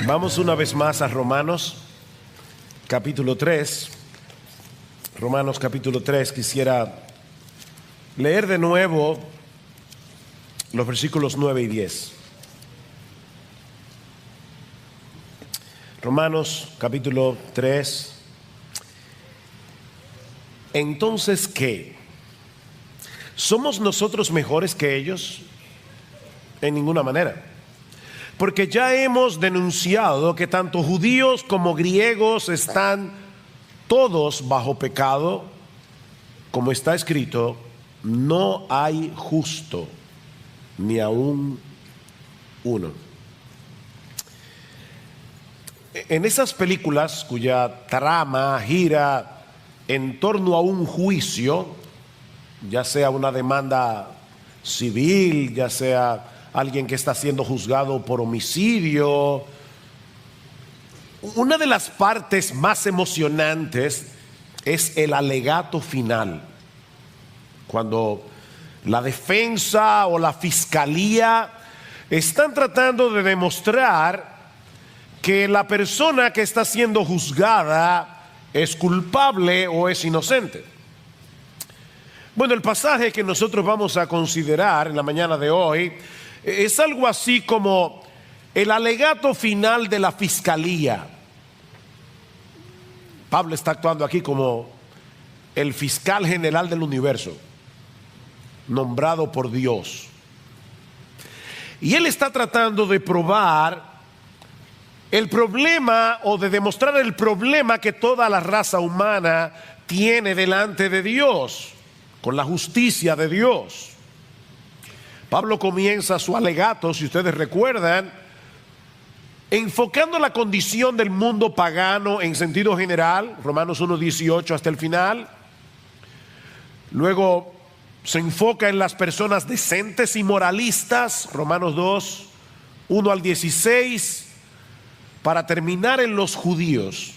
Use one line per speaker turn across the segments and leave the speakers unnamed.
Vamos una vez más a Romanos capítulo 3. Romanos capítulo 3, quisiera leer de nuevo los versículos 9 y 10. Romanos capítulo 3. Entonces, ¿qué? ¿Somos nosotros mejores que ellos? En ninguna manera. Porque ya hemos denunciado que tanto judíos como griegos están todos bajo pecado, como está escrito, no hay justo, ni aún uno. En esas películas cuya trama gira en torno a un juicio, ya sea una demanda civil, ya sea alguien que está siendo juzgado por homicidio, una de las partes más emocionantes es el alegato final, cuando la defensa o la fiscalía están tratando de demostrar que la persona que está siendo juzgada es culpable o es inocente. Bueno, el pasaje que nosotros vamos a considerar en la mañana de hoy es algo así como el alegato final de la fiscalía. Pablo está actuando aquí como el fiscal general del universo, nombrado por Dios. Y él está tratando de probar el problema o de demostrar el problema que toda la raza humana tiene delante de Dios, con la justicia de Dios. Pablo comienza su alegato, si ustedes recuerdan, enfocando la condición del mundo pagano en sentido general, Romanos 1:18 hasta el final. Luego se enfoca en las personas decentes y moralistas, Romanos 2:1 al 16, para terminar en los judíos,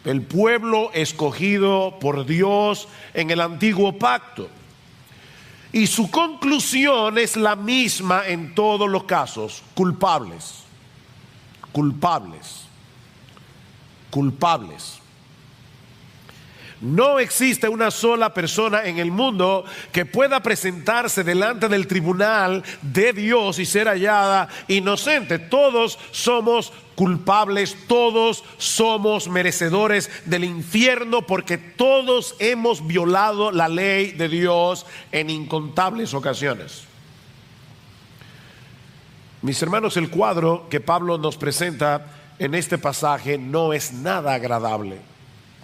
el pueblo escogido por Dios en el antiguo pacto. Y su conclusión es la misma en todos los casos: culpables, culpables, culpables. No existe una sola persona en el mundo que pueda presentarse delante del tribunal de Dios y ser hallada inocente. Todos somos culpables, todos somos merecedores del infierno, porque todos hemos violado la ley de Dios en incontables ocasiones. Mis hermanos, el cuadro que Pablo nos presenta en este pasaje no es nada agradable.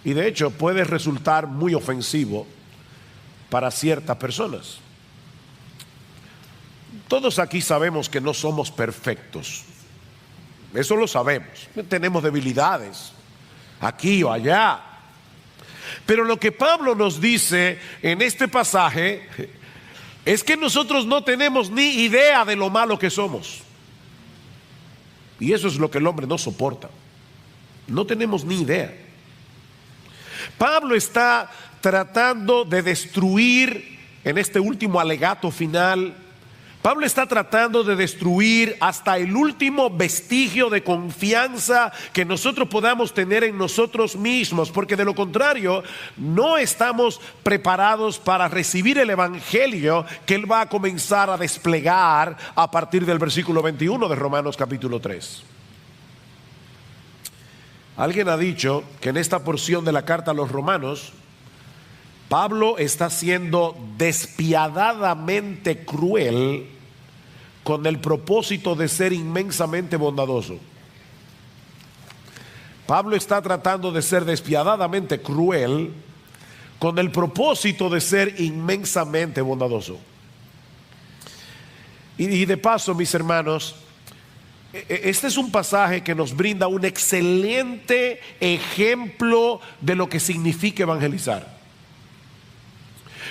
Y de hecho puede resultar muy ofensivo para ciertas personas. Todos aquí sabemos que no somos perfectos. Eso lo sabemos. Tenemos debilidades aquí o allá. Pero lo que Pablo nos dice en este pasaje es que nosotros no tenemos ni idea de lo malo que somos. Y eso es lo que el hombre no soporta. No tenemos ni idea. Pablo está tratando de destruir, en este último alegato final, Pablo está tratando de destruir hasta el último vestigio de confianza que nosotros podamos tener en nosotros mismos, porque de lo contrario no estamos preparados para recibir el evangelio que él va a comenzar a desplegar a partir del versículo 21 de Romanos capítulo 3. Alguien ha dicho que en esta porción de la carta a los romanos, Pablo está siendo despiadadamente cruel con el propósito de ser inmensamente bondadoso. Pablo está tratando de ser despiadadamente cruel con el propósito de ser inmensamente bondadoso. Y de paso, mis hermanos, este es un pasaje que nos brinda un excelente ejemplo de lo que significa evangelizar.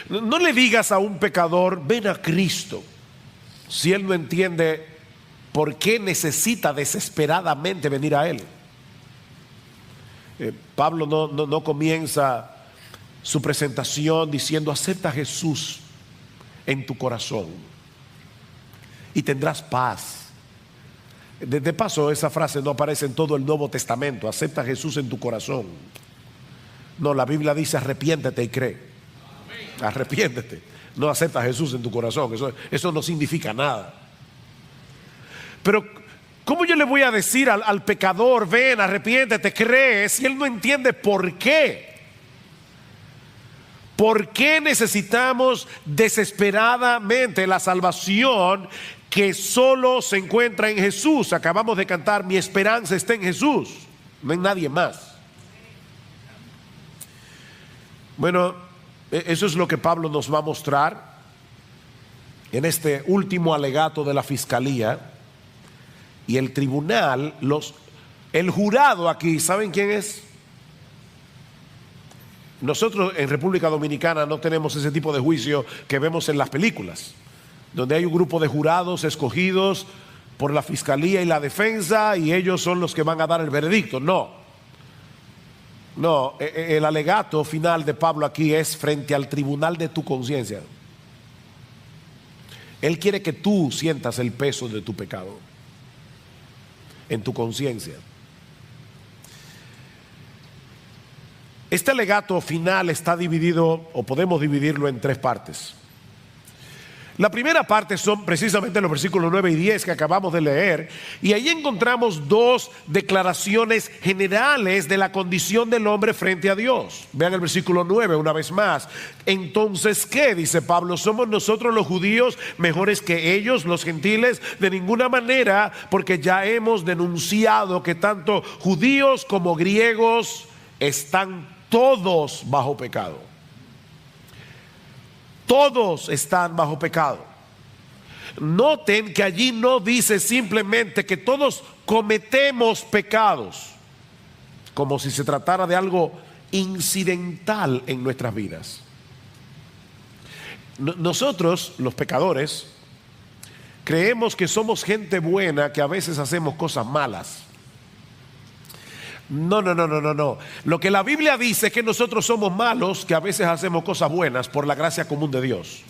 No le digas a un pecador: ven a Cristo, si él no entiende por qué necesita desesperadamente venir a él. Pablo no comienza su presentación diciendo: acepta a Jesús en tu corazón y tendrás paz. De paso, esa frase no aparece en todo el Nuevo Testamento. Acepta a Jesús en tu corazón. No, la Biblia dice arrepiéntete y cree. Arrepiéntete. No acepta a Jesús en tu corazón. Eso no significa nada. Pero ¿cómo yo le voy a decir al pecador, ven, arrepiéntete, cree, si él no entiende por qué? ¿Por qué necesitamos desesperadamente la salvación que solo se encuentra en Jesús? Acabamos de cantar, mi esperanza está en Jesús, no en nadie más. Bueno, eso es lo que Pablo nos va a mostrar en este último alegato de la fiscalía. Y el tribunal, el jurado aquí, ¿saben quién es? Nosotros en República Dominicana no tenemos ese tipo de juicio que vemos en las películas, donde hay un grupo de jurados escogidos por la fiscalía y la defensa y ellos son los que van a dar el veredicto. No, el alegato final de Pablo aquí es frente al tribunal de tu conciencia. Él quiere que tú sientas el peso de tu pecado en tu conciencia. Este alegato final está dividido, o podemos dividirlo en tres partes. La primera parte son precisamente los versículos 9 y 10 que acabamos de leer, y ahí encontramos dos declaraciones generales de la condición del hombre frente a Dios. Vean el versículo 9 una vez más. Entonces, ¿qué? Dice Pablo, ¿somos nosotros los judíos mejores que ellos, los gentiles? De ninguna manera, porque ya hemos denunciado que tanto judíos como griegos están todos bajo pecado. Todos están bajo pecado. Noten que allí no dice simplemente que todos cometemos pecados, como si se tratara de algo incidental en nuestras vidas. Nosotros, los pecadores, creemos que somos gente buena, que a veces hacemos cosas malas. No. Lo que la Biblia dice es que nosotros somos malos, que a veces hacemos cosas buenas por la gracia común de Dios.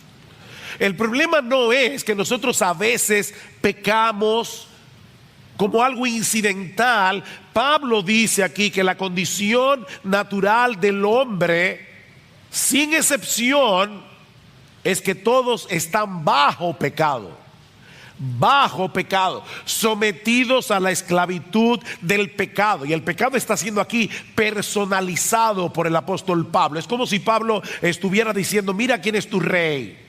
El problema no es que nosotros a veces pecamos como algo incidental. Pablo dice aquí que la condición natural del hombre, sin excepción, es que todos están bajo pecado, sometidos a la esclavitud del pecado. Y el pecado está siendo aquí personalizado por el apóstol Pablo. Es como si Pablo estuviera diciendo, mira quién es tu rey.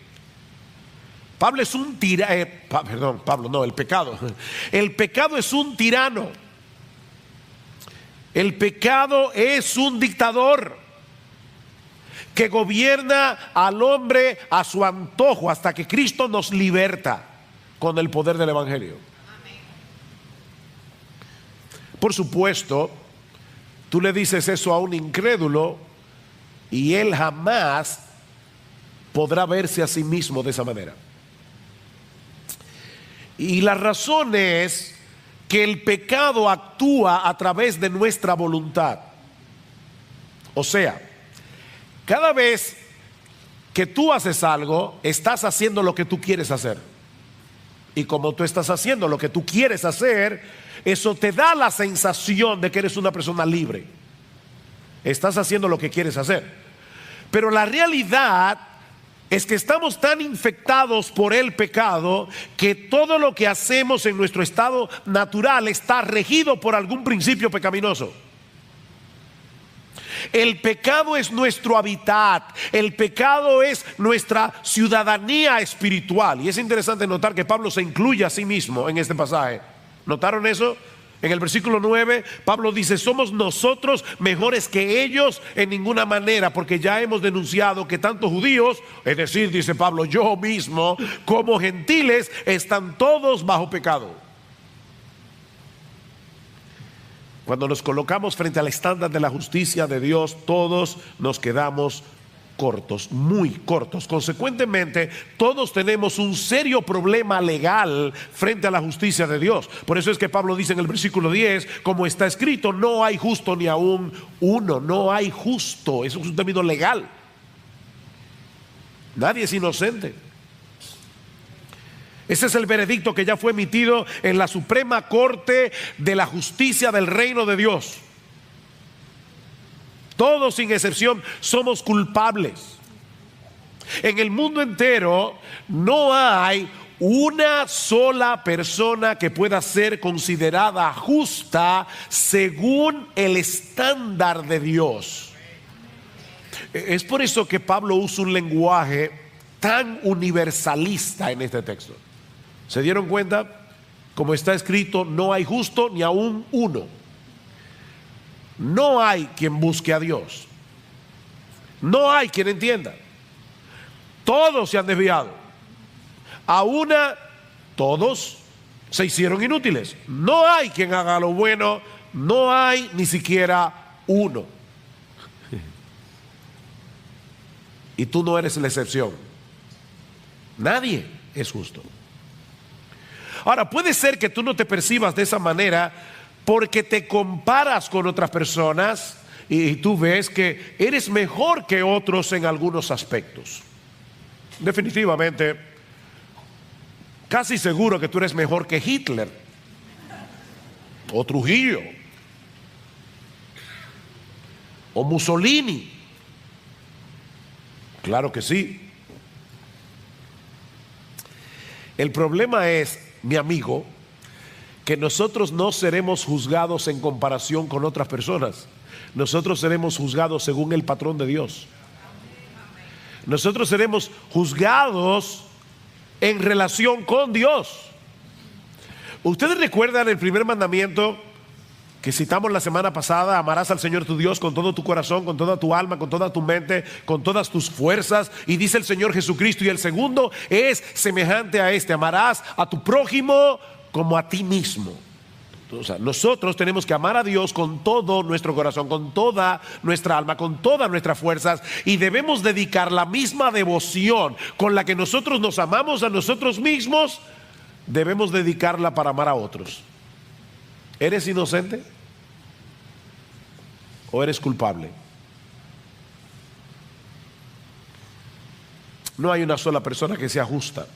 Pablo es un tirano, el pecado. El pecado es un tirano. El pecado es un dictador que gobierna al hombre a su antojo hasta que Cristo nos liberta con el poder del evangelio. Por supuesto, tú le dices eso a un incrédulo y él jamás podrá verse a sí mismo de esa manera. Y la razón es que el pecado actúa a través de nuestra voluntad. O sea, cada vez que tú haces algo, estás haciendo lo que tú quieres hacer. Y como tú estás haciendo lo que tú quieres hacer, eso te da la sensación de que eres una persona libre. Estás haciendo lo que quieres hacer. Pero la realidad es que estamos tan infectados por el pecado que todo lo que hacemos en nuestro estado natural está regido por algún principio pecaminoso. El pecado es nuestro hábitat, el pecado es nuestra ciudadanía espiritual. Y es interesante notar que Pablo se incluye a sí mismo en este pasaje. ¿Notaron eso? En el versículo 9, Pablo dice, somos nosotros mejores que ellos en ninguna manera, porque ya hemos denunciado que tanto judíos, es decir, dice Pablo, yo mismo, como gentiles, están todos bajo pecado. Cuando nos colocamos frente al estándar de la justicia de Dios, todos nos quedamos cortos, muy cortos. Consecuentemente, todos tenemos un serio problema legal frente a la justicia de Dios. Por eso es que Pablo dice en el versículo 10, como está escrito, no hay justo ni aún uno, no hay justo. Eso es un término legal. Nadie es inocente. Ese es el veredicto que ya fue emitido en la Suprema Corte de la Justicia del Reino de Dios. Todos sin excepción somos culpables. En el mundo entero no hay una sola persona que pueda ser considerada justa según el estándar de Dios. Es por eso que Pablo usa un lenguaje tan universalista en este texto. ¿Se dieron cuenta? Como está escrito, no hay justo ni aún uno. No hay quien busque a Dios. No hay quien entienda. Todos se han desviado. A una, todos se hicieron inútiles. No hay quien haga lo bueno. No hay ni siquiera uno. Y tú no eres la excepción. Nadie es justo. Ahora, puede ser que tú no te percibas de esa manera porque te comparas con otras personas y tú ves que eres mejor que otros en algunos aspectos. Definitivamente, casi seguro que tú eres mejor que Hitler o Trujillo o Mussolini. Claro que sí. El problema es, mi amigo, que nosotros no seremos juzgados en comparación con otras personas. Nosotros seremos juzgados según el patrón de Dios. Nosotros seremos juzgados en relación con Dios. Ustedes recuerdan el primer mandamiento que citamos la semana pasada: amarás al Señor tu Dios con todo tu corazón, con toda tu alma, con toda tu mente, con todas tus fuerzas. Y dice el Señor Jesucristo, y el segundo es semejante a este: amarás a tu prójimo como a ti mismo. O sea, nosotros tenemos que amar a Dios con todo nuestro corazón, con toda nuestra alma, con todas nuestras fuerzas, y debemos dedicar la misma devoción con la que nosotros nos amamos a nosotros mismos, debemos dedicarla para amar a otros. ¿Eres inocente o eres culpable? No hay una sola persona que sea justa,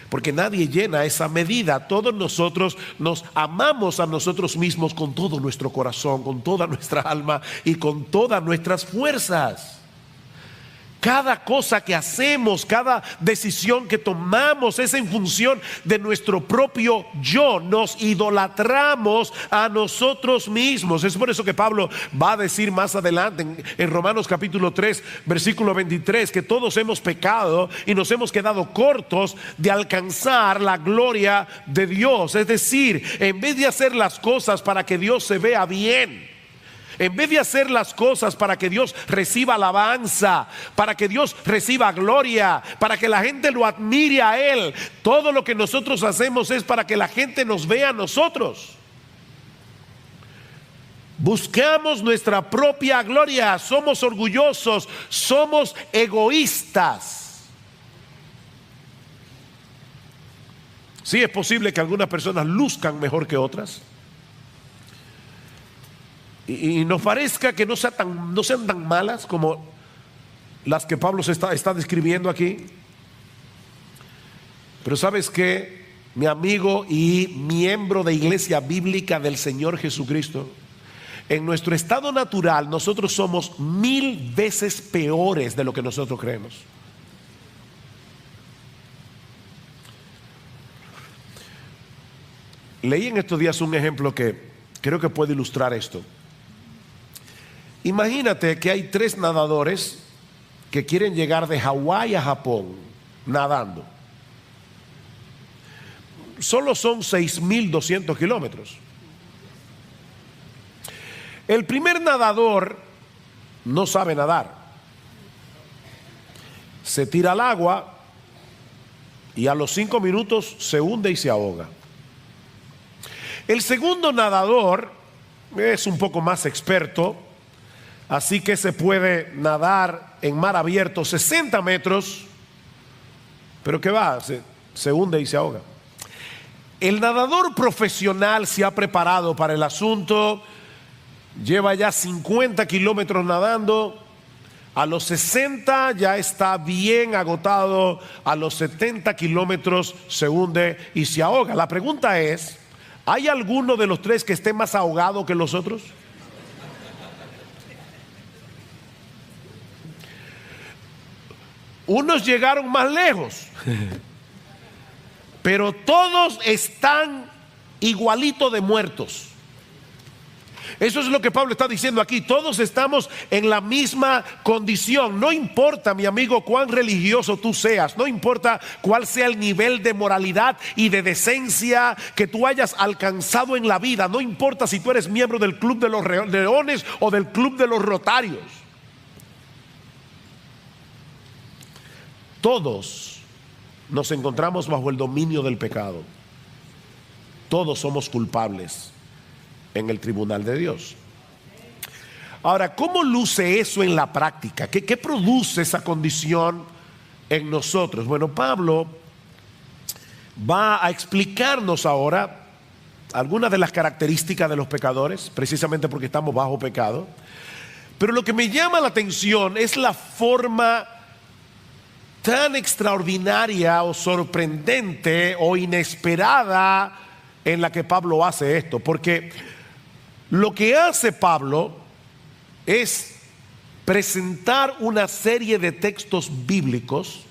porque nadie llena esa medida. Todos nosotros nos amamos a nosotros mismos con todo nuestro corazón, con toda nuestra alma y con todas nuestras fuerzas. Cada cosa que hacemos, cada decisión que tomamos es en función de nuestro propio yo. Nos idolatramos a nosotros mismos. Es por eso que Pablo va a decir más adelante en Romanos capítulo 3, versículo 23, que todos hemos pecado y nos hemos quedado cortos de alcanzar la gloria de Dios. Es decir, en vez de hacer las cosas para que Dios se vea bien, en vez de hacer las cosas para que Dios reciba alabanza, para que Dios reciba gloria, para que la gente lo admire a Él, todo lo que nosotros hacemos es para que la gente nos vea a nosotros. Buscamos nuestra propia gloria, somos orgullosos, somos egoístas. Sí, es posible que algunas personas luzcan mejor que otras, y nos parezca que no sean tan malas como las que Pablo está describiendo aquí. Pero ¿sabes qué, mi amigo y miembro de Iglesia Bíblica del Señor Jesucristo? En nuestro estado natural nosotros somos 1000 veces peores de lo que nosotros creemos. Leí en estos días un ejemplo que creo que puede ilustrar esto. Imagínate que hay 3 nadadores que quieren llegar de Hawái a Japón nadando. Solo son 6,200 kilómetros. El primer nadador no sabe nadar. Se tira al agua y a los 5 minutos se hunde y se ahoga. El segundo nadador es un poco más experto, así que se puede nadar en mar abierto 60 metros, pero ¿qué va? Se hunde y se ahoga. El nadador profesional se ha preparado para el asunto, lleva ya 50 kilómetros nadando, A los 60 ya está bien agotado, a los 70 kilómetros se hunde y se ahoga. La pregunta es, ¿hay alguno de los tres que esté más ahogado que los otros? Unos llegaron más lejos, pero todos están igualito de muertos. Eso es lo que Pablo está diciendo aquí. Todos estamos en la misma condición. No importa, mi amigo, cuán religioso tú seas. No importa cuál sea el nivel de moralidad y de decencia que tú hayas alcanzado en la vida. No importa si tú eres miembro del Club de los Leones o del Club de los Rotarios. Todos nos encontramos bajo el dominio del pecado. Todos somos culpables en el tribunal de Dios. Ahora, ¿cómo luce eso en la práctica? ¿Qué produce esa condición en nosotros? Bueno, Pablo va a explicarnos ahora algunas de las características de los pecadores, precisamente porque estamos bajo pecado. Pero lo que me llama la atención es la forma tan extraordinaria o sorprendente o inesperada en la que Pablo hace esto, porque lo que hace Pablo es presentar una serie de textos bíblicos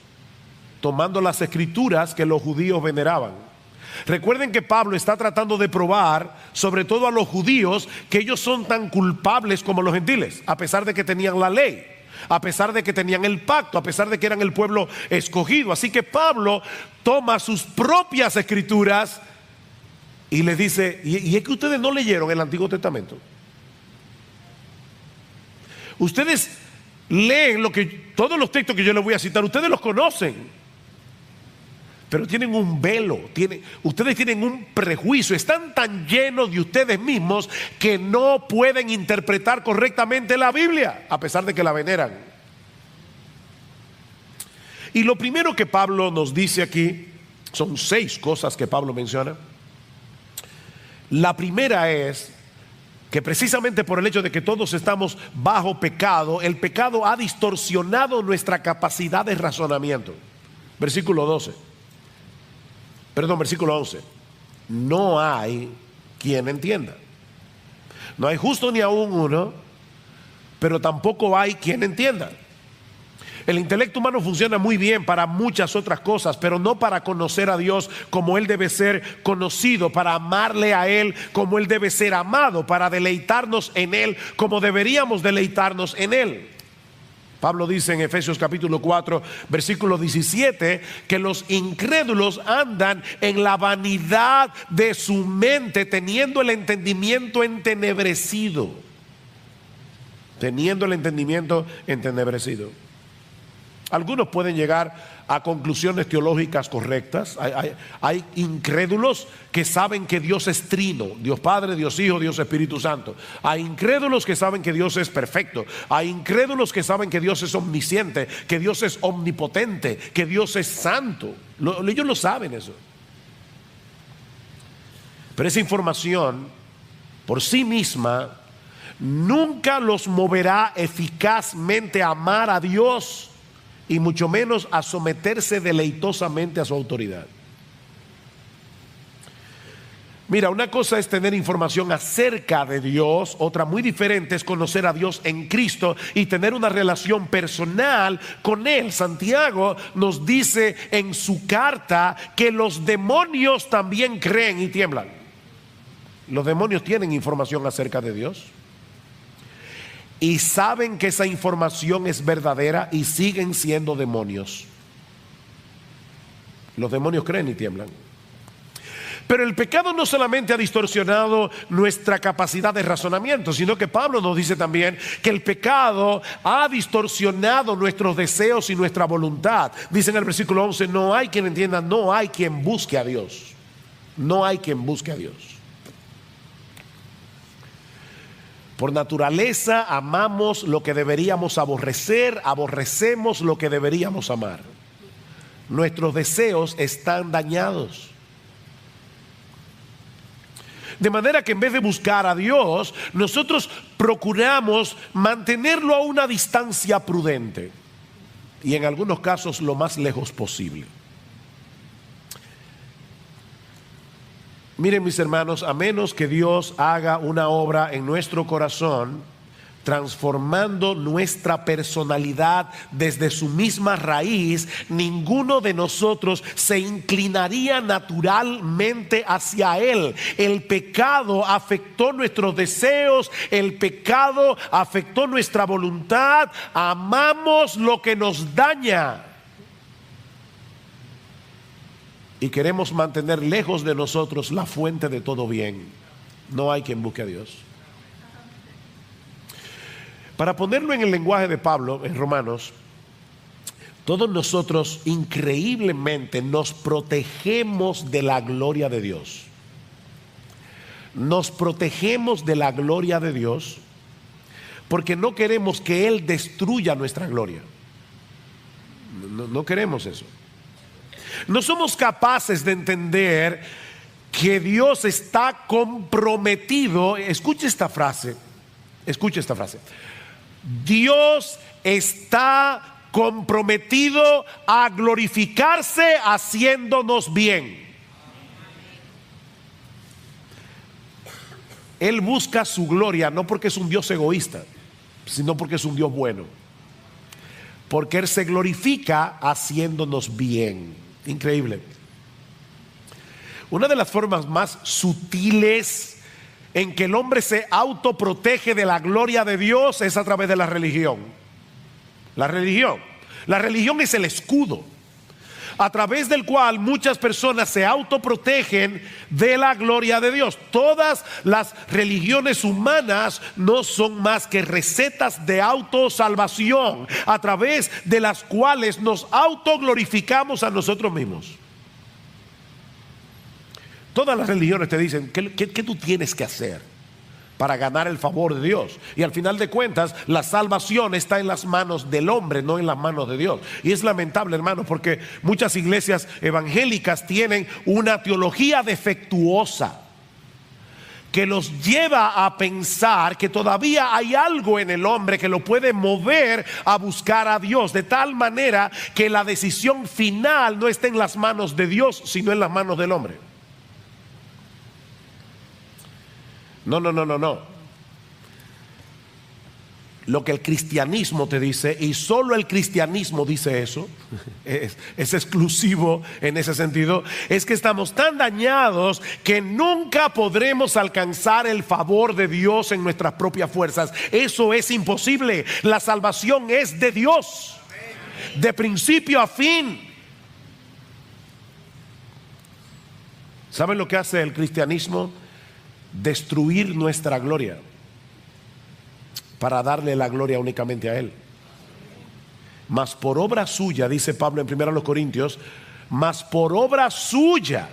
tomando las escrituras que los judíos veneraban. Recuerden que Pablo está tratando de probar, sobre todo a los judíos, que ellos son tan culpables como los gentiles, a pesar de que tenían la ley, a pesar de que tenían el pacto, a pesar de que eran el pueblo escogido. Así que Pablo toma sus propias escrituras y les dice, y es que ustedes no leyeron el Antiguo Testamento. Ustedes leen todos los textos que yo les voy a citar, ustedes los conocen, pero tienen un velo, ustedes tienen un prejuicio, están tan llenos de ustedes mismos que no pueden interpretar correctamente la Biblia, a pesar de que la veneran. Y lo primero que Pablo nos dice aquí, son 6 cosas que Pablo menciona. La primera es que precisamente por el hecho de que todos estamos bajo pecado, el pecado ha distorsionado nuestra capacidad de razonamiento. Versículo 11. No hay quien entienda. No hay justo ni aún uno, pero tampoco hay quien entienda. El intelecto humano funciona muy bien para muchas otras cosas, pero no para conocer a Dios como Él debe ser conocido, para amarle a Él como Él debe ser amado, para deleitarnos en Él como deberíamos deleitarnos en Él. Pablo dice en Efesios capítulo 4, versículo 17, que los incrédulos andan en la vanidad de su mente, teniendo el entendimiento entenebrecido. Teniendo el entendimiento entenebrecido. Algunos pueden llegar a conclusiones teológicas correctas. Hay incrédulos que saben que Dios es trino, Dios Padre, Dios Hijo, Dios Espíritu Santo. Hay incrédulos que saben que Dios es perfecto. Hay incrédulos que saben que Dios es omnisciente, que Dios es omnipotente, que Dios es santo. Ellos lo saben eso. Pero esa información por sí misma nunca los moverá eficazmente a amar a Dios, y mucho menos a someterse deleitosamente a su autoridad. Mira, una cosa es tener información acerca de Dios, otra muy diferente es conocer a Dios en Cristo y tener una relación personal con Él. Santiago nos dice en su carta que los demonios también creen y tiemblan. Los demonios tienen información acerca de Dios y saben que esa información es verdadera y siguen siendo demonios. Los demonios creen y tiemblan. Pero el pecado no solamente ha distorsionado nuestra capacidad de razonamiento, sino que Pablo nos dice también que el pecado ha distorsionado nuestros deseos y nuestra voluntad. Dice en el versículo 11, no hay quien entienda, no hay quien busque a Dios. No hay quien busque a Dios. Por naturaleza amamos lo que deberíamos aborrecer, aborrecemos lo que deberíamos amar. Nuestros deseos están dañados. De manera que en vez de buscar a Dios, nosotros procuramos mantenerlo a una distancia prudente y en algunos casos lo más lejos posible. Miren, mis hermanos, a menos que Dios haga una obra en nuestro corazón, transformando nuestra personalidad desde su misma raíz, ninguno de nosotros se inclinaría naturalmente hacia Él. El pecado afectó nuestros deseos, el pecado afectó nuestra voluntad, amamos lo que nos daña y queremos mantener lejos de nosotros la fuente de todo bien. No hay quien busque a Dios. Para ponerlo en el lenguaje de Pablo en Romanos, todos nosotros increíblemente nos protegemos de la gloria de Dios. Nos protegemos de la gloria de Dios porque no queremos que Él destruya nuestra gloria. No queremos eso. No somos capaces de entender que Dios está comprometido. Escuche esta frase. Dios está comprometido a glorificarse haciéndonos bien. Él busca su gloria no porque es un Dios egoísta, sino porque es un Dios bueno. Porque Él se glorifica haciéndonos bien. Increíble. Una de las formas más sutiles en que el hombre se autoprotege de la gloria de Dios es a través de la religión. La religión es el escudo a través del cual muchas personas se autoprotegen de la gloria de Dios. Todas las religiones humanas no son más que recetas de autosalvación a través de las cuales nos autoglorificamos a nosotros mismos. Todas las religiones te dicen ¿qué tú tienes que hacer para ganar el favor de Dios? Y al final de cuentas, la salvación está en las manos del hombre, no en las manos de Dios. Y es lamentable, hermanos, porque muchas iglesias evangélicas tienen una teología defectuosa que los lleva a pensar que todavía hay algo en el hombre que lo puede mover a buscar a Dios, de tal manera que la decisión final no está en las manos de Dios, sino en las manos del hombre. No. Lo que el cristianismo te dice, y solo el cristianismo dice eso, es exclusivo en ese sentido, es que estamos tan dañados que nunca podremos alcanzar el favor de Dios en nuestras propias fuerzas. Eso es imposible. La salvación es de Dios, de principio a fin. ¿Saben lo que hace el cristianismo? Destruir nuestra gloria para darle la gloria únicamente a Él. Mas por obra suya, dice Pablo en 1 Corintios, mas por obra suya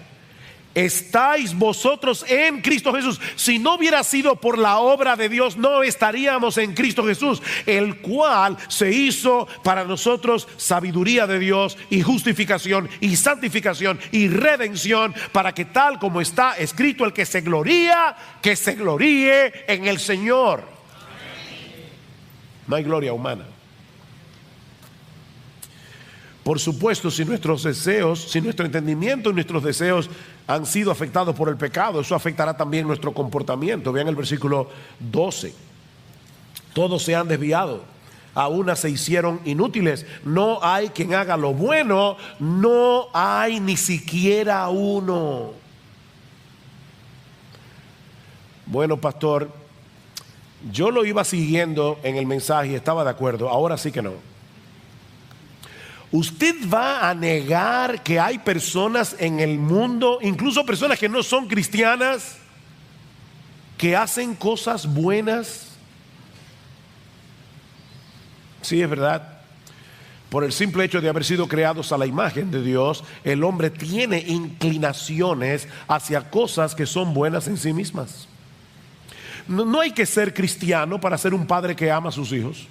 estáis vosotros en Cristo Jesús. Si no hubiera sido por la obra de Dios, no estaríamos en Cristo Jesús, el cual se hizo para nosotros sabiduría de Dios y justificación y santificación y redención, para que tal como está escrito, el que se gloría, que se gloríe en el Señor. No hay gloria humana. Por supuesto, si nuestros deseos, si nuestro entendimiento y nuestros deseos han sido afectados por el pecado, eso afectará también nuestro comportamiento. Vean el versículo 12. Todos se han desviado, a una se hicieron inútiles. No hay quien haga lo bueno, no hay ni siquiera uno. Bueno, pastor, yo lo iba siguiendo en el mensaje y estaba de acuerdo. Ahora sí que no. ¿Usted va a negar que hay personas en el mundo, incluso personas que no son cristianas, que hacen cosas buenas? Sí, es verdad. Por el simple hecho de haber sido creados a la imagen de Dios, el hombre tiene inclinaciones hacia cosas que son buenas en sí mismas. No hay que ser cristiano para ser un padre que ama a sus hijos.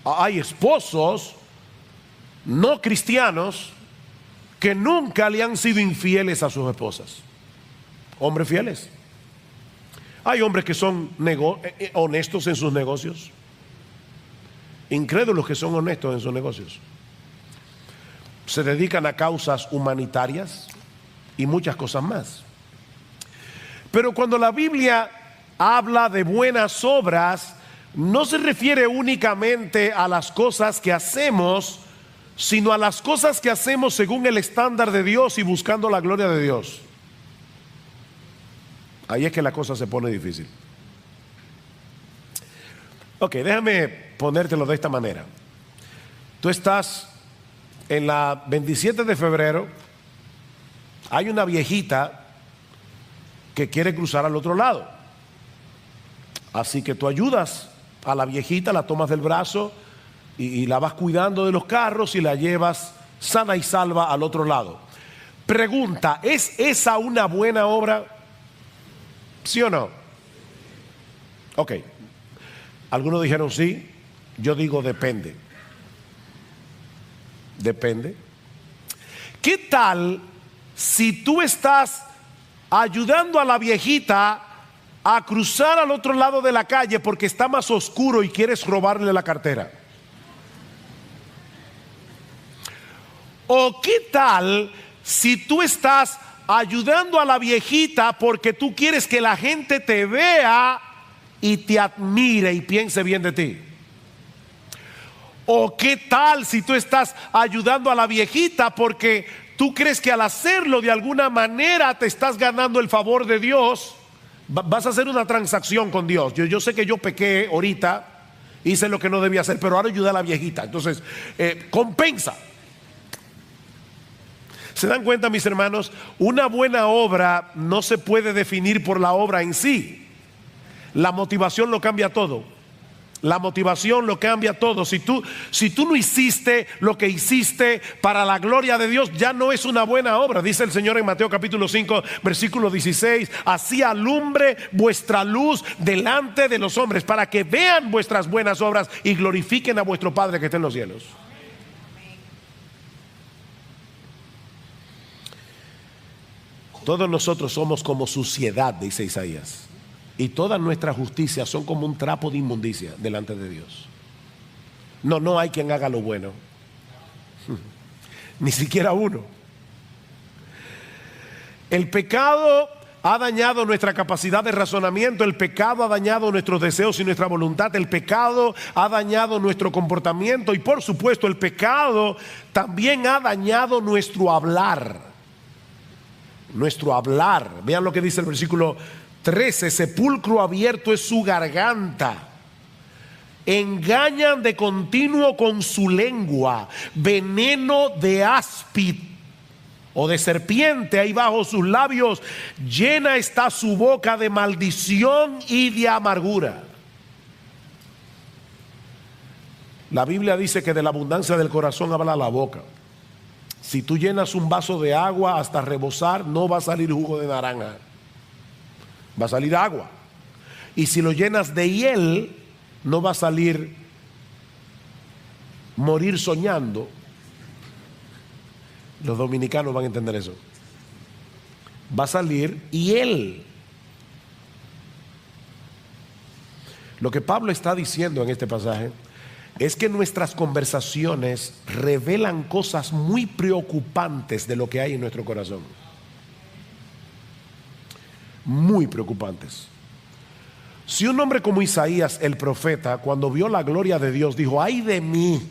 Hay esposos no cristianos que nunca le han sido infieles a sus esposas. Hombres fieles. Hay hombres que son honestos en sus negocios. Incrédulos que son honestos en sus negocios. Se dedican a causas humanitarias y muchas cosas más. Pero cuando la Biblia habla de buenas obras, no se refiere únicamente a las cosas que hacemos, sino a las cosas que hacemos según el estándar de Dios y buscando la gloria de Dios. Ahí es que la cosa se pone difícil. Ok, déjame ponértelo de esta manera. Tú estás en la 27 de febrero, hay una viejita que quiere cruzar al otro lado. Así que tú ayudas a la viejita, la tomas del brazo y la vas cuidando de los carros y la llevas sana y salva al otro lado. Pregunta, ¿es esa una buena obra? ¿Sí o no? Ok. Algunos dijeron sí, yo digo depende. Depende. ¿Qué tal si tú estás ayudando a la viejita a cruzar al otro lado de la calle porque está más oscuro y quieres robarle la cartera? ¿O qué tal si tú estás ayudando a la viejita porque tú quieres que la gente te vea y te admire y piense bien de ti? ¿O qué tal si tú estás ayudando a la viejita porque tú crees que al hacerlo de alguna manera te estás ganando el favor de Dios? Vas a hacer una transacción con Dios. Yo sé que yo pequé ahorita, hice lo que no debía hacer, pero ahora ayuda a la viejita. Entonces, compensa. ¿Se dan cuenta, mis hermanos? Una buena obra no se puede definir por la obra en sí. La motivación lo cambia todo. La motivación lo cambia todo. Si tú no hiciste lo que hiciste para la gloria de Dios, ya no es una buena obra. Dice el Señor en Mateo capítulo 5 versículo 16: así alumbre vuestra luz delante de los hombres, para que vean vuestras buenas obras y glorifiquen a vuestro Padre que está en los cielos. Todos nosotros somos como suciedad, dice Isaías, y todas nuestras justicias son como un trapo de inmundicia delante de Dios. No hay quien haga lo bueno. Ni siquiera uno. El pecado ha dañado nuestra capacidad de razonamiento. El pecado ha dañado nuestros deseos y nuestra voluntad. El pecado ha dañado nuestro comportamiento. Y por supuesto, el pecado también ha dañado nuestro hablar. Nuestro hablar. Vean lo que dice el versículo 13: sepulcro abierto es su garganta, engañan de continuo con su lengua, veneno de áspid o de serpiente hay bajo sus labios, llena está su boca de maldición y de amargura. La Biblia dice que de la abundancia del corazón habla la boca. Si tú llenas un vaso de agua hasta rebosar, no va a salir jugo de naranja, va a salir agua. Y si lo llenas de hiel, no va a salir morir soñando. Los dominicanos van a entender eso. Va a salir hiel. Lo que Pablo está diciendo en este pasaje es que nuestras conversaciones revelan cosas muy preocupantes de lo que hay en nuestro corazón. Muy preocupantes. Si un hombre como Isaías, el profeta, cuando vio la gloria de Dios, dijo: ay de mí,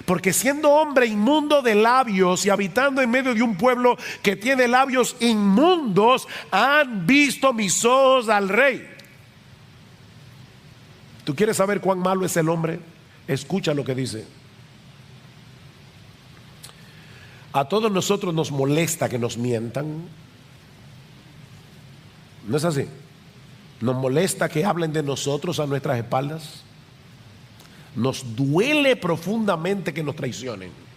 porque siendo hombre inmundo de labios y habitando en medio de un pueblo que tiene labios inmundos, han visto mis ojos al rey. ¿Tú quieres saber cuán malo es el hombre? Escucha lo que dice. A todos nosotros nos molesta que nos mientan. ¿No es así? Nos molesta que hablen de nosotros a nuestras espaldas. Nos duele profundamente que nos traicionen.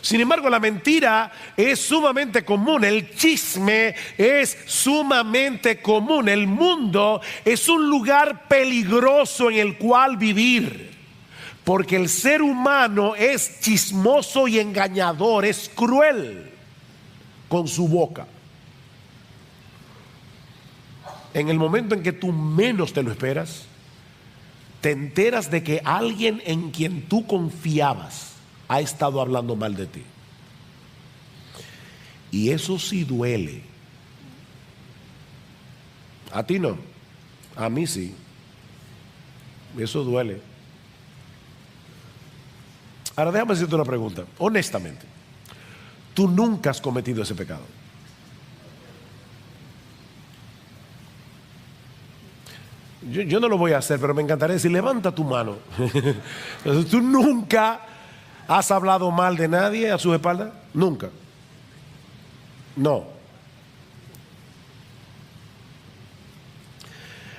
Sin embargo, la mentira es sumamente común. El chisme es sumamente común. El mundo es un lugar peligroso en el cual vivir, porque el ser humano es chismoso y engañador, es cruel con su boca. en el momento en que tú menos te lo esperas, te enteras de que alguien en quien tú confiabas ha estado hablando mal de ti. Y eso sí duele. A ti no, a mí sí. Eso duele. Ahora déjame hacerte una pregunta, honestamente. Tú nunca has cometido ese pecado. Yo no lo voy a hacer, pero me encantaría decir, levanta tu mano. ¿Tú nunca has hablado mal de nadie a sus espaldas? Nunca. No.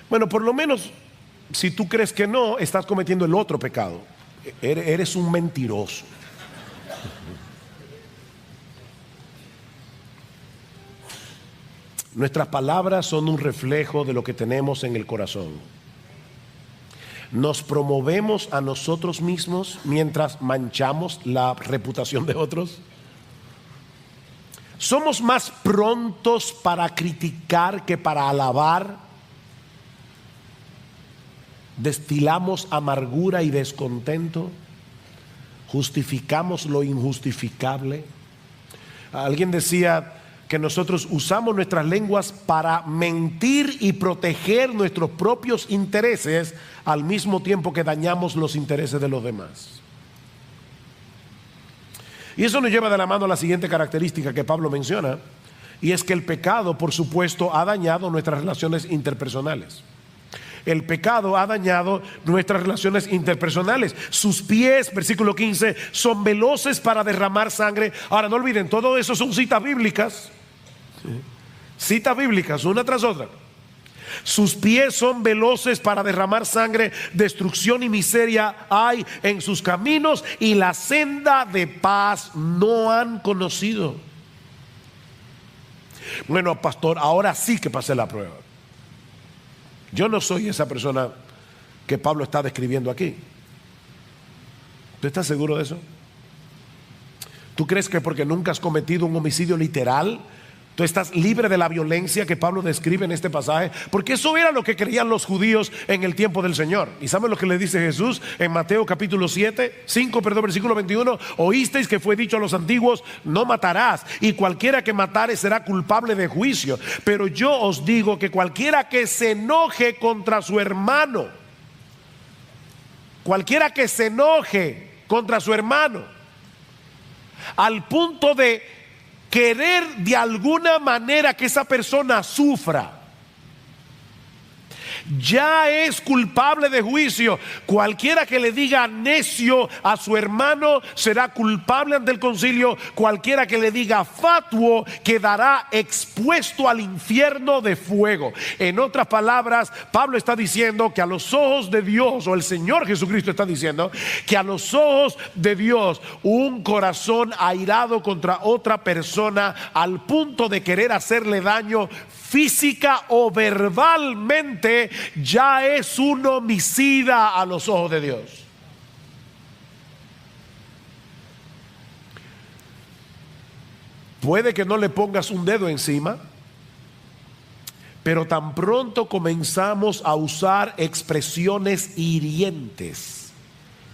Bueno, por lo menos, si tú crees que no, estás cometiendo el otro pecado. Eres un mentiroso. Nuestras palabras son un reflejo de lo que tenemos en el corazón. Nos promovemos a nosotros mismos mientras manchamos la reputación de otros. Somos más prontos para criticar que para alabar. Destilamos amargura y descontento. Justificamos lo injustificable. Alguien decía que nosotros usamos nuestras lenguas para mentir y proteger nuestros propios intereses al mismo tiempo que dañamos los intereses de los demás. Y eso nos lleva de la mano a la siguiente característica que Pablo menciona, y es que el pecado, por supuesto, ha dañado nuestras relaciones interpersonales. El pecado ha dañado nuestras relaciones interpersonales. Sus pies, versículo 15, son veloces para derramar sangre. Ahora no olviden, todo eso son citas bíblicas. Citas bíblicas, una tras otra. Sus pies son veloces para derramar sangre. Destrucción y miseria hay en sus caminos, y la senda de paz no han conocido. Bueno, pastor, ahora sí que pasé la prueba. Yo no soy esa persona que Pablo está describiendo aquí. ¿Tú estás seguro de eso? ¿Tú crees que porque nunca has cometido un homicidio literal, tú estás libre de la violencia que Pablo describe en este pasaje? Porque eso era lo que creían los judíos en el tiempo del Señor. ¿Y saben lo que le dice Jesús en Mateo capítulo 5, versículo 21? Oísteis que fue dicho a los antiguos, no matarás, y cualquiera que matare será culpable de juicio. Pero yo os digo que cualquiera que se enoje contra su hermano, cualquiera que se enoje contra su hermano, al punto de querer de alguna manera que esa persona sufra, ya es culpable de juicio. Cualquiera que le diga necio a su hermano será culpable ante el concilio. Cualquiera que le diga fatuo quedará expuesto al infierno de fuego. En otras palabras, Pablo está diciendo que a los ojos de Dios, o el Señor Jesucristo está diciendo que a los ojos de Dios, un corazón airado contra otra persona al punto de querer hacerle daño física o verbalmente, ya es un homicida a los ojos de Dios. Puede que no le pongas un dedo encima, pero tan pronto comenzamos a usar expresiones hirientes,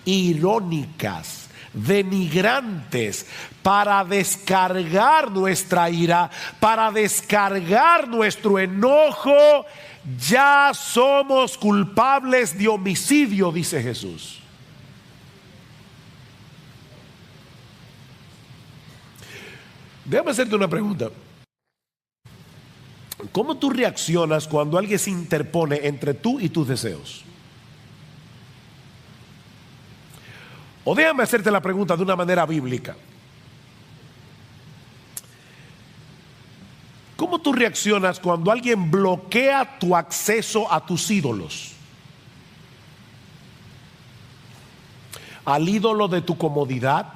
irónicas, denigrantes, para descargar nuestra ira, para descargar nuestro enojo, ya somos culpables de homicidio, dice Jesús. Déjame hacerte una pregunta. ¿Cómo tú reaccionas cuando alguien se interpone entre tú y tus deseos? O déjame hacerte la pregunta de una manera bíblica. ¿Cómo tú reaccionas cuando alguien bloquea tu acceso a tus ídolos? Al ídolo de tu comodidad,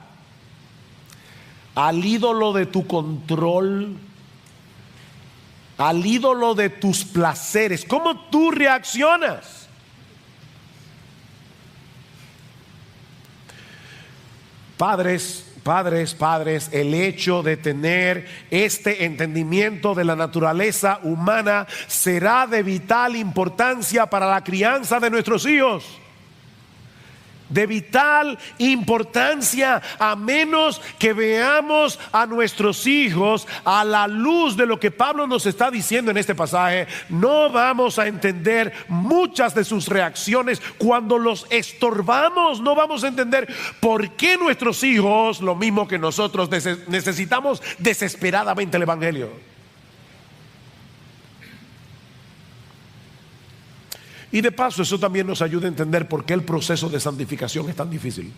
al ídolo de tu control, al ídolo de tus placeres. ¿Cómo tú reaccionas? Padres Padres, el hecho de tener este entendimiento de la naturaleza humana será de vital importancia para la crianza de nuestros hijos. De vital importancia, a menos que veamos a nuestros hijos a la luz de lo que Pablo nos está diciendo en este pasaje, no vamos a entender muchas de sus reacciones. Cuando los estorbamos, no vamos a entender por qué nuestros hijos, lo mismo que nosotros, necesitamos desesperadamente el evangelio. Y de paso, eso también nos ayuda a entender por qué el proceso de santificación es tan difícil.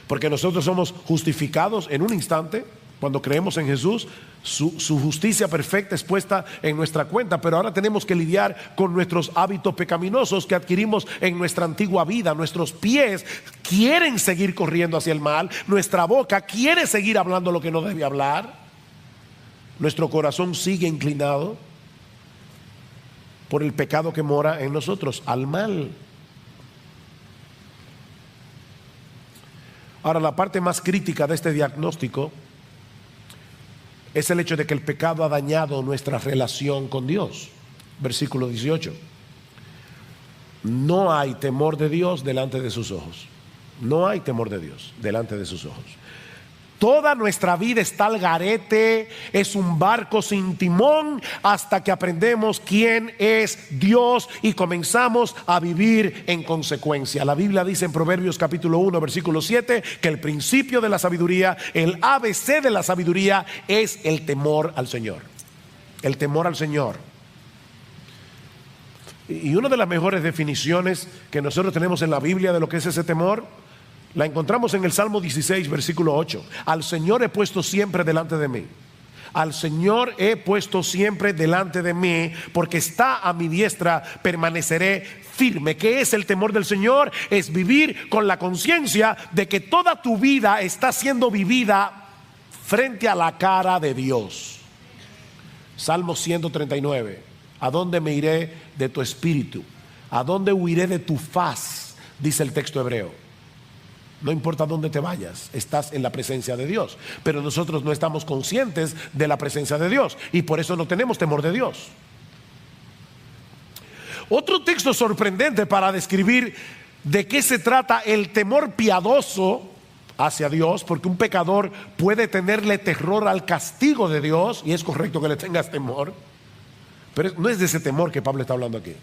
Porque nosotros somos justificados en un instante, cuando creemos en Jesús, su justicia perfecta es puesta en nuestra cuenta, pero ahora tenemos que lidiar con nuestros hábitos pecaminosos que adquirimos en nuestra antigua vida. Nuestros pies quieren seguir corriendo hacia el mal, nuestra boca quiere seguir hablando lo que no debe hablar, nuestro corazón sigue inclinado por el pecado que mora en nosotros, al mal. Ahora, la parte más crítica de este diagnóstico es el hecho de que el pecado ha dañado nuestra relación con Dios. Versículo 18. No hay temor de Dios delante de sus ojos. No hay temor de Dios delante de sus ojos. Toda nuestra vida está al garete, es un barco sin timón hasta que aprendemos quién es Dios y comenzamos a vivir en consecuencia. La Biblia dice en Proverbios capítulo 1 versículo 7 que el principio de la sabiduría, el ABC de la sabiduría es el temor al Señor. El temor al Señor. Y una de las mejores definiciones que nosotros tenemos en la Biblia de lo que es ese temor, la encontramos en el Salmo 16, versículo 8. Al Señor he puesto siempre delante de mí. Al Señor he puesto siempre delante de mí, porque está a mi diestra, permaneceré firme. ¿Qué es el temor del Señor? Es vivir con la conciencia de que toda tu vida está siendo vivida frente a la cara de Dios. Salmo 139. ¿A dónde me iré de tu espíritu? ¿A dónde huiré de tu faz? Dice el texto hebreo. No importa dónde te vayas, estás en la presencia de Dios. Pero nosotros no estamos conscientes de la presencia de Dios y por eso no tenemos temor de Dios. Otro texto sorprendente para describir de qué se trata el temor piadoso hacia Dios, porque un pecador puede tenerle terror al castigo de Dios, y es correcto que le tengas temor, pero no es de ese temor que Pablo está hablando aquí.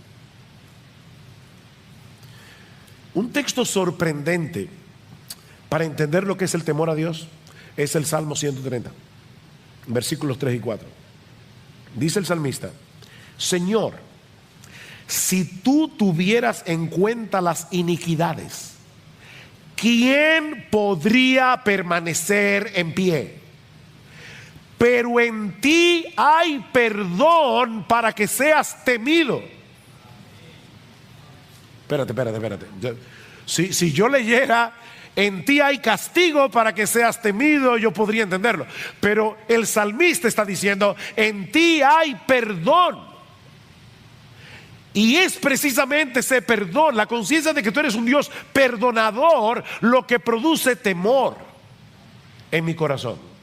Un texto sorprendente para entender lo que es el temor a Dios es el Salmo 130, versículos 3 y 4. Dice el salmista: Señor, si tú tuvieras en cuenta las iniquidades, ¿quién podría permanecer en pie? Pero en ti hay perdón para que seas temido. Espérate. Si yo leyera en ti hay castigo para que seas temido, yo podría entenderlo. Pero el salmista está diciendo: en ti hay perdón. Y es precisamente ese perdón, la conciencia de que tú eres un Dios perdonador, lo que produce temor en mi corazón.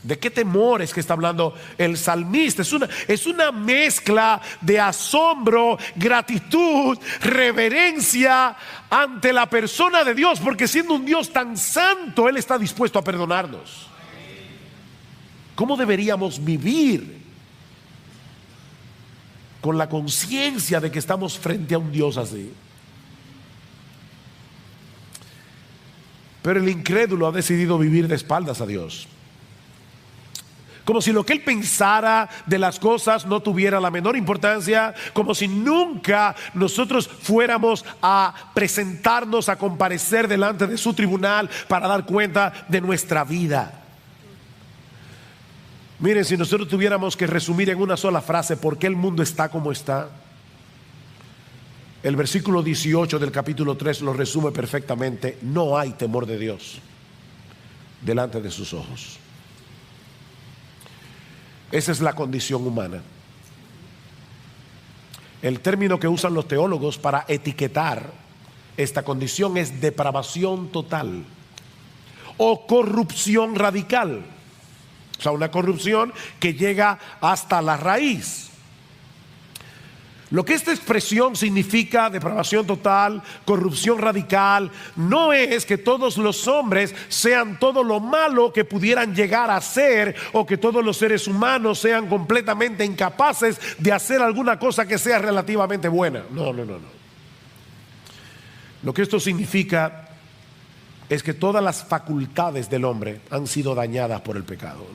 ¿De qué temor es que está hablando el salmista? Es una mezcla de asombro, gratitud, reverencia ante la persona de Dios, porque siendo un Dios tan santo, Él está dispuesto a perdonarnos. ¿Cómo deberíamos vivir con la conciencia de que estamos frente a un Dios así? Pero el incrédulo ha decidido vivir de espaldas a Dios, como si lo que él pensara de las cosas no tuviera la menor importancia, como si nunca nosotros fuéramos a presentarnos, a comparecer delante de su tribunal para dar cuenta de nuestra vida. Miren, si nosotros tuviéramos que resumir en una sola frase por qué el mundo está como está, el versículo 18 del capítulo 3 lo resume perfectamente: no hay temor de Dios delante de sus ojos. Esa es la condición humana. El término que usan los teólogos para etiquetar esta condición es depravación total o corrupción radical. O sea, una corrupción que llega hasta la raíz. Lo que esta expresión significa, depravación total, corrupción radical, no es que todos los hombres sean todo lo malo que pudieran llegar a ser, o que todos los seres humanos sean completamente incapaces de hacer alguna cosa que sea relativamente buena. No. Lo que esto significa es que todas las facultades del hombre han sido dañadas por el pecado.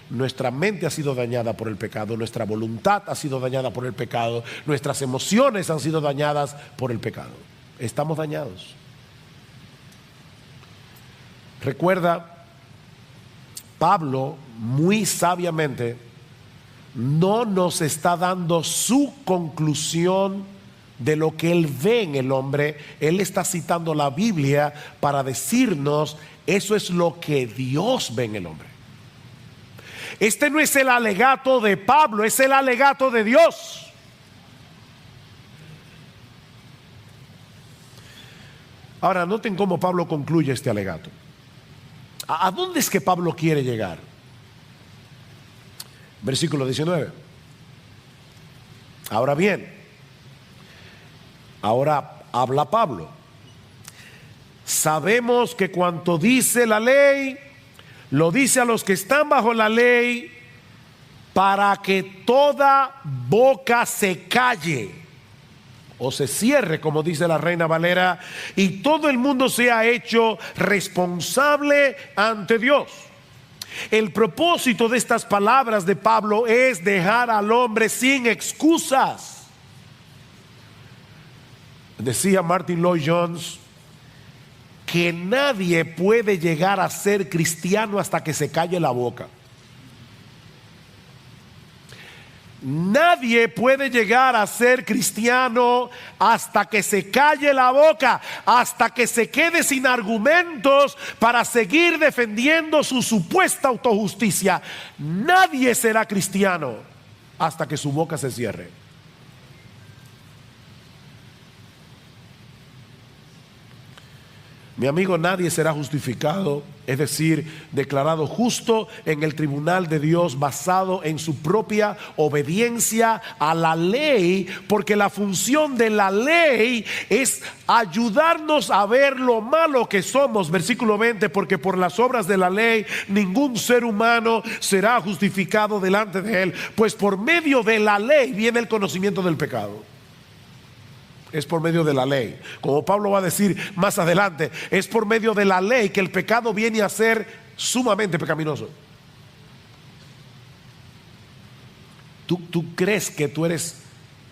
Nuestra mente ha sido dañada por el pecado, nuestra voluntad ha sido dañada por el pecado, nuestras emociones han sido dañadas por el pecado. Estamos dañados. Recuerda, Pablo muy sabiamente no nos está dando su conclusión de lo que él ve en el hombre. Él está citando la Biblia para decirnos: eso es lo que Dios ve en el hombre. Este no es el alegato de Pablo, es el alegato de Dios. Ahora, noten cómo Pablo concluye este alegato. ¿A dónde es que Pablo quiere llegar? Versículo 19. Ahora bien, ahora habla Pablo. Sabemos que cuanto dice la ley, lo dice a los que están bajo la ley, para que toda boca se calle o se cierre, como dice la Reina Valera, y todo el mundo sea hecho responsable ante Dios. El propósito de estas palabras de Pablo es dejar al hombre sin excusas. Decía Martin Lloyd Jones que nadie puede llegar a ser cristiano hasta que se calle la boca. Nadie puede llegar a ser cristiano hasta que se calle la boca, hasta que se quede sin argumentos para seguir defendiendo su supuesta autojusticia. Nadie será cristiano hasta que su boca se cierre. Mi amigo, nadie será justificado, es decir, declarado justo en el tribunal de Dios basado en su propia obediencia a la ley, porque la función de la ley es ayudarnos a ver lo malo que somos. Versículo 20, porque por las obras de la ley ningún ser humano será justificado delante de él, pues por medio de la ley viene el conocimiento del pecado. Es por medio de la ley. Como Pablo va a decir más adelante, es por medio de la ley que el pecado viene a ser sumamente pecaminoso. Tú crees que tú eres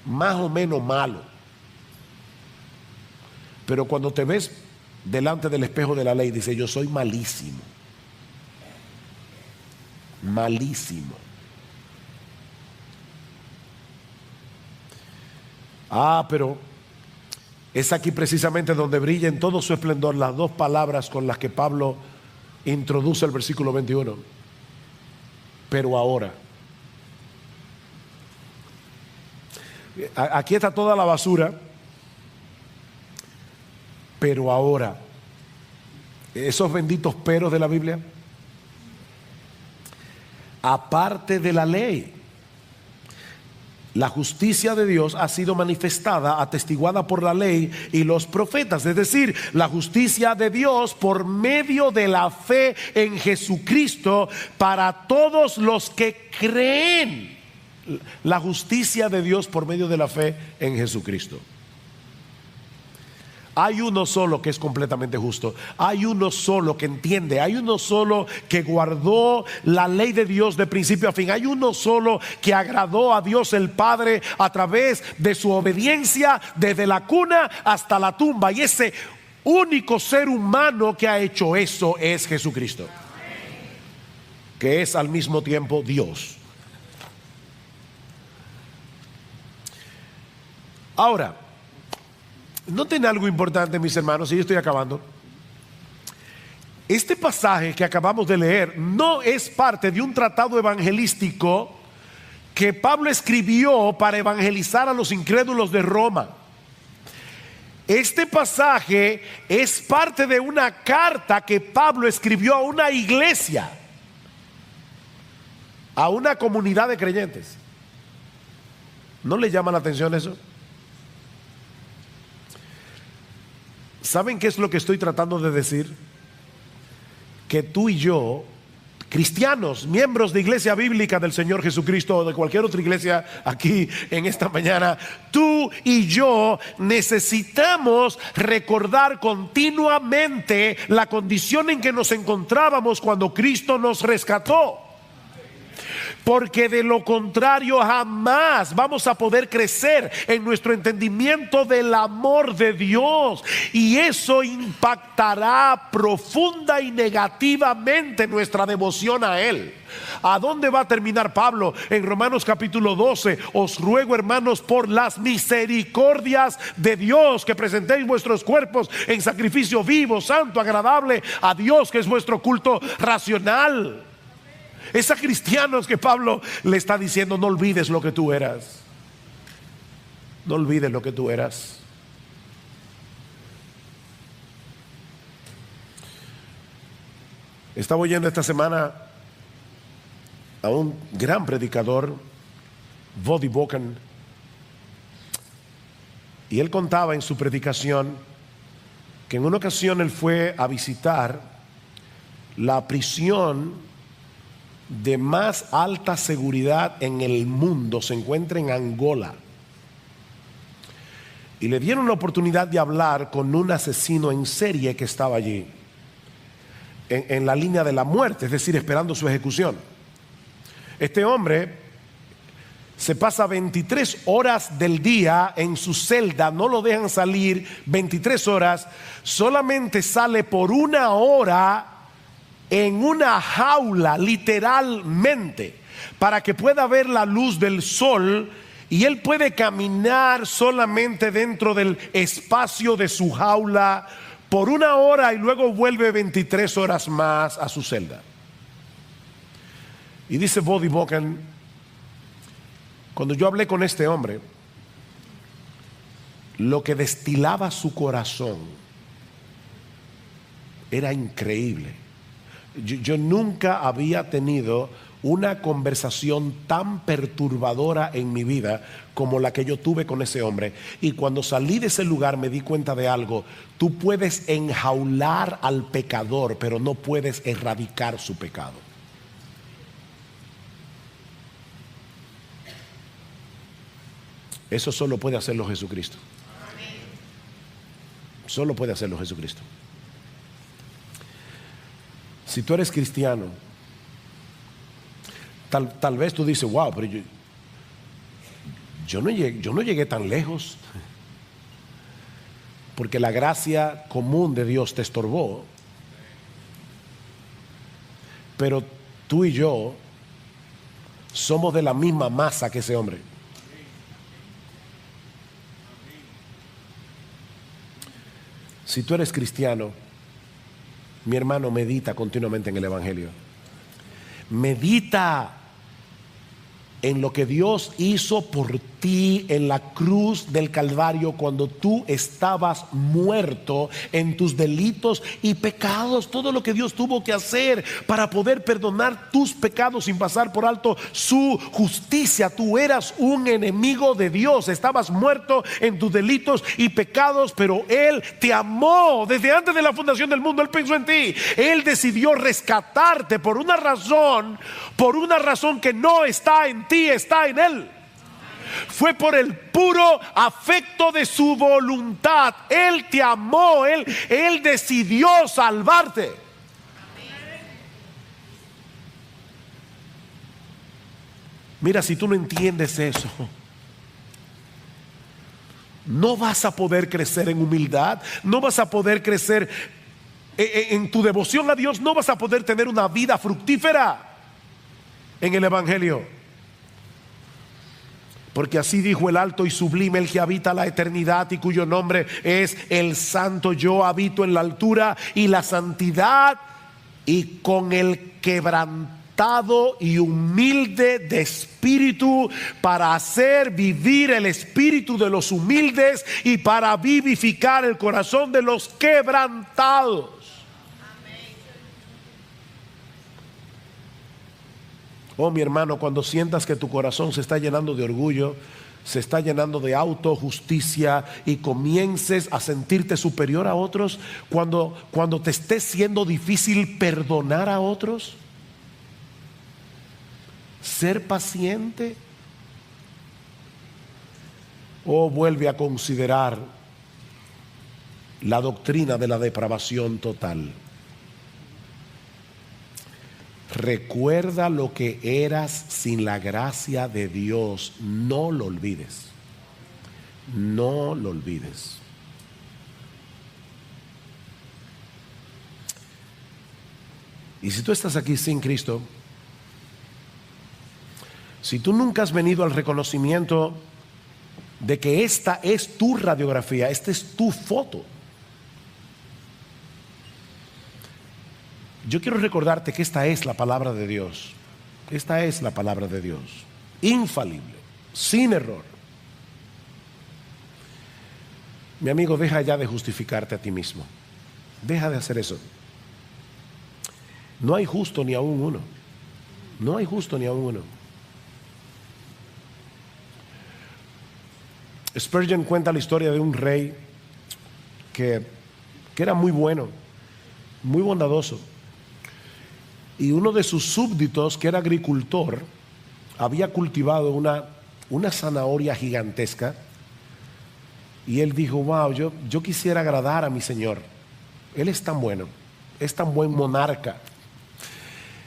más o menos malo, pero cuando te ves delante del espejo de la ley, dices: yo soy malísimo. Malísimo. Pero es aquí precisamente donde brilla en todo su esplendor las dos palabras con las que Pablo introduce el versículo 21. Pero ahora. Aquí está toda la basura. Pero ahora. Esos benditos peros de la Biblia. Aparte de la ley, la justicia de Dios ha sido manifestada, atestiguada por la ley y los profetas. Es decir, la justicia de Dios por medio de la fe en Jesucristo para todos los que creen. La justicia de Dios por medio de la fe en Jesucristo. Hay uno solo que es completamente justo. Hay uno solo que entiende. Hay uno solo que guardó la ley de Dios de principio a fin. Hay uno solo que agradó a Dios el Padre a través de su obediencia desde la cuna hasta la tumba. Y ese único ser humano que ha hecho eso es Jesucristo, que es al mismo tiempo Dios. Ahora, noten algo importante, mis hermanos, y yo estoy acabando. Este pasaje que acabamos de leer no es parte de un tratado evangelístico que Pablo escribió para evangelizar a los incrédulos de Roma. Este pasaje es parte de una carta que Pablo escribió a una iglesia, a una comunidad de creyentes. ¿No le llama la atención eso? ¿Saben qué es lo que estoy tratando de decir? Que tú y yo, cristianos, miembros de iglesia bíblica del Señor Jesucristo o de cualquier otra iglesia aquí en esta mañana, tú y yo necesitamos recordar continuamente la condición en que nos encontrábamos cuando Cristo nos rescató. Porque de lo contrario jamás vamos a poder crecer en nuestro entendimiento del amor de Dios, y eso impactará profunda y negativamente nuestra devoción a Él. ¿A dónde va a terminar Pablo? En Romanos capítulo 12: os ruego, hermanos, por las misericordias de Dios, que presentéis vuestros cuerpos en sacrificio vivo, santo, agradable a Dios, que es vuestro culto racional. Es a cristianos que Pablo le está diciendo: no olvides lo que tú eras. No olvides lo que tú eras. Estaba oyendo esta semana a un gran predicador, Voddie Baucham, y él contaba en su predicación que en una ocasión él fue a visitar la prisión de más alta seguridad en el mundo. Se encuentra en Angola, y le dieron la oportunidad de hablar con un asesino en serie que estaba allí en la línea de la muerte, es decir, esperando su ejecución. Este hombre se pasa 23 horas del día en su celda, no lo dejan salir 23 horas, solamente sale por 1 hora en una jaula, literalmente, para que pueda ver la luz del sol, y él puede caminar solamente dentro del espacio de su jaula por 1 hora, y luego vuelve 23 horas más a su celda. Y dice Voddie Baucham: cuando yo hablé con este hombre, lo que destilaba su corazón era increíble. Yo nunca había tenido una conversación tan perturbadora en mi vida como la que yo tuve con ese hombre. Y cuando salí de ese lugar me di cuenta de algo: tú puedes enjaular al pecador, pero no puedes erradicar su pecado. Eso solo puede hacerlo Jesucristo. Solo puede hacerlo Jesucristo. Si tú eres cristiano, tal vez tú dices: wow, pero yo no llegué tan lejos, porque la gracia común de Dios te estorbó. Pero tú y yo somos de la misma masa que ese hombre. Si tú eres cristiano, mi hermano, medita continuamente en el Evangelio. Medita en lo que Dios hizo por ti en la cruz del Calvario, cuando tú estabas muerto en tus delitos y pecados. Todo lo que Dios tuvo que hacer para poder perdonar tus pecados sin pasar por alto su justicia. Tú eras un enemigo de Dios, estabas muerto en tus delitos y pecados, pero Él te amó desde antes de la fundación del mundo. Él pensó en ti. Él decidió rescatarte por una razón que no está en ti, está en Él. Fue por el puro afecto de su voluntad. Él te amó, Él decidió salvarte. Mira, si tú no entiendes eso, no vas a poder crecer en humildad, no vas a poder crecer en tu devoción a Dios, no vas a poder tener una vida fructífera en el Evangelio. Porque así dijo el alto y sublime, el que habita la eternidad y cuyo nombre es el Santo: yo habito en la altura y la santidad, y con el quebrantado y humilde de espíritu, para hacer vivir el espíritu de los humildes y para vivificar el corazón de los quebrantados. Oh, mi hermano, cuando sientas que tu corazón se está llenando de orgullo, se está llenando de autojusticia y comiences a sentirte superior a otros, cuando te esté siendo difícil perdonar a otros, ser paciente, o vuelve a considerar la doctrina de la depravación total. Recuerda lo que eras sin la gracia de Dios. No lo olvides. No lo olvides. Y si tú estás aquí sin Cristo, si tú nunca has venido al reconocimiento de que esta es tu radiografía, esta es tu foto, yo quiero recordarte que esta es la palabra de Dios. Esta es la palabra de Dios, infalible, sin error. Mi amigo, deja ya de justificarte a ti mismo. Deja de hacer eso. No hay justo ni aún uno. No hay justo ni aún uno. Spurgeon cuenta la historia de un rey que era muy bueno, muy bondadoso. Y uno de sus súbditos, que era agricultor, había cultivado una zanahoria gigantesca. Y él dijo: wow, yo quisiera agradar a mi señor. Él es tan bueno, es tan buen monarca.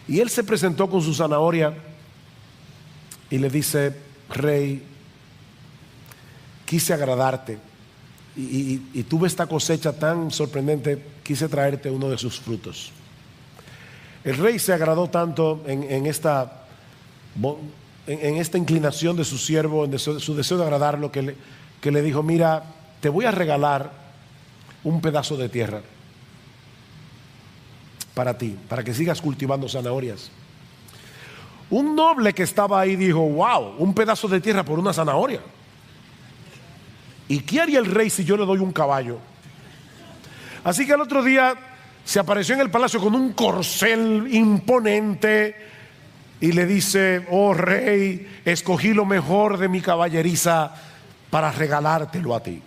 Y él se presentó con su zanahoria y le dice: rey, quise agradarte y tuve esta cosecha tan sorprendente, quise traerte uno de sus frutos. El rey se agradó tanto en esta inclinación de su siervo, en su deseo de agradarlo, que le dijo: mira, te voy a regalar un pedazo de tierra para ti, para que sigas cultivando zanahorias. Un noble que estaba ahí dijo: wow, un pedazo de tierra por una zanahoria. ¿Y qué haría el rey si yo le doy un caballo? Así que al otro día se apareció en el palacio con un corcel imponente y le dice: oh rey, escogí lo mejor de mi caballeriza para regalártelo a ti.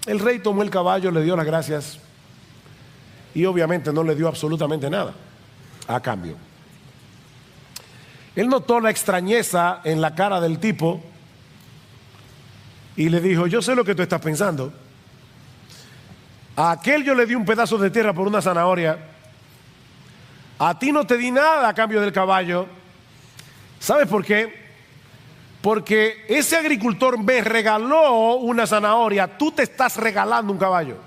El rey tomó el caballo, le dio las gracias y obviamente no le dio absolutamente nada a cambio. Él notó la extrañeza en la cara del tipo y le dijo: yo sé lo que tú estás pensando. A aquel yo le di un pedazo de tierra por una zanahoria. A ti no te di nada a cambio del caballo. ¿Sabes por qué? Porque ese agricultor me regaló una zanahoria. Tú te estás regalando un caballo.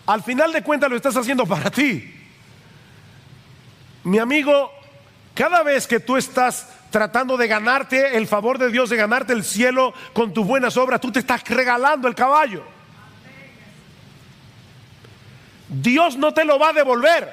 Al final de cuentas lo estás haciendo para ti. Mi amigo, cada vez que tú estás tratando de ganarte el favor de Dios, de ganarte el cielo con tus buenas obras, tú te estás regalando el caballo. Dios no te lo va a devolver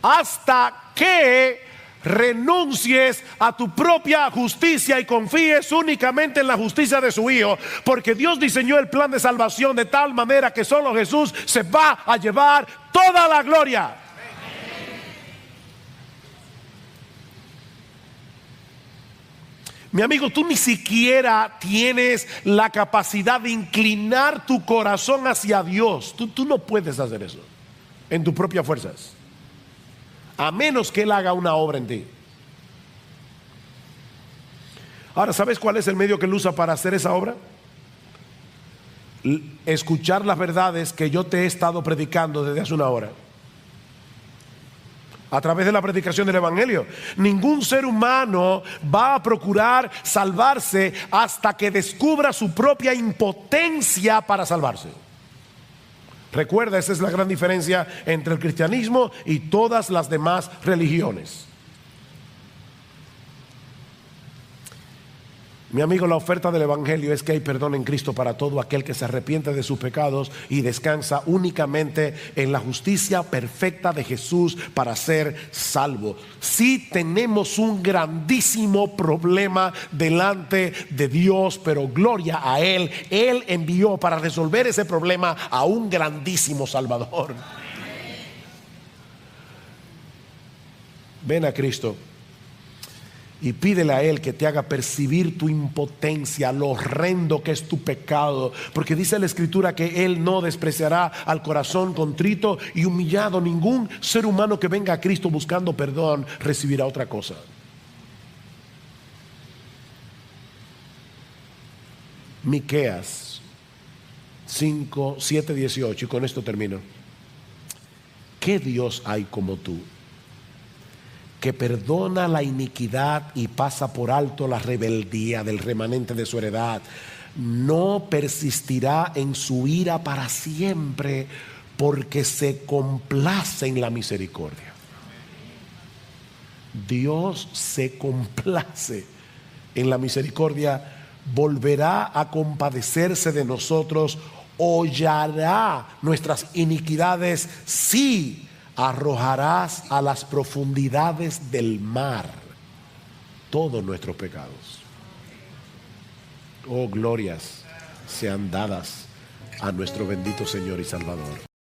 hasta que renuncies a tu propia justicia y confíes únicamente en la justicia de su Hijo, porque Dios diseñó el plan de salvación de tal manera que solo Jesús se va a llevar toda la gloria. Mi amigo, tú ni siquiera tienes la capacidad de inclinar tu corazón hacia Dios. Tú no puedes hacer eso en tus propias fuerzas, a menos que Él haga una obra en ti. Ahora, ¿sabes cuál es el medio que Él usa para hacer esa obra? Escuchar las verdades que yo te he estado predicando desde hace una hora. A través de la predicación del Evangelio. Ningún ser humano va a procurar salvarse hasta que descubra su propia impotencia para salvarse. Recuerda, esa es la gran diferencia entre el cristianismo y todas las demás religiones. Mi amigo, la oferta del Evangelio es que hay perdón en Cristo para todo aquel que se arrepiente de sus pecados y descansa únicamente en la justicia perfecta de Jesús para ser salvo. Sí tenemos un grandísimo problema delante de Dios, pero gloria a Él. Él envió para resolver ese problema a un grandísimo Salvador. Ven a Cristo y pídele a Él que te haga percibir tu impotencia, lo horrendo que es tu pecado. Porque dice la Escritura que Él no despreciará al corazón contrito y humillado. Ningún ser humano que venga a Cristo buscando perdón recibirá otra cosa. Miqueas 5, 7, 18, y con esto termino. ¿Qué Dios hay como tú, que perdona la iniquidad y pasa por alto la rebeldía del remanente de su heredad? No persistirá en su ira para siempre, porque se complace en la misericordia. Dios se complace en la misericordia, volverá a compadecerse de nosotros, hollará nuestras iniquidades, sí, arrojarás a las profundidades del mar todos nuestros pecados. Oh, glorias sean dadas a nuestro bendito Señor y Salvador.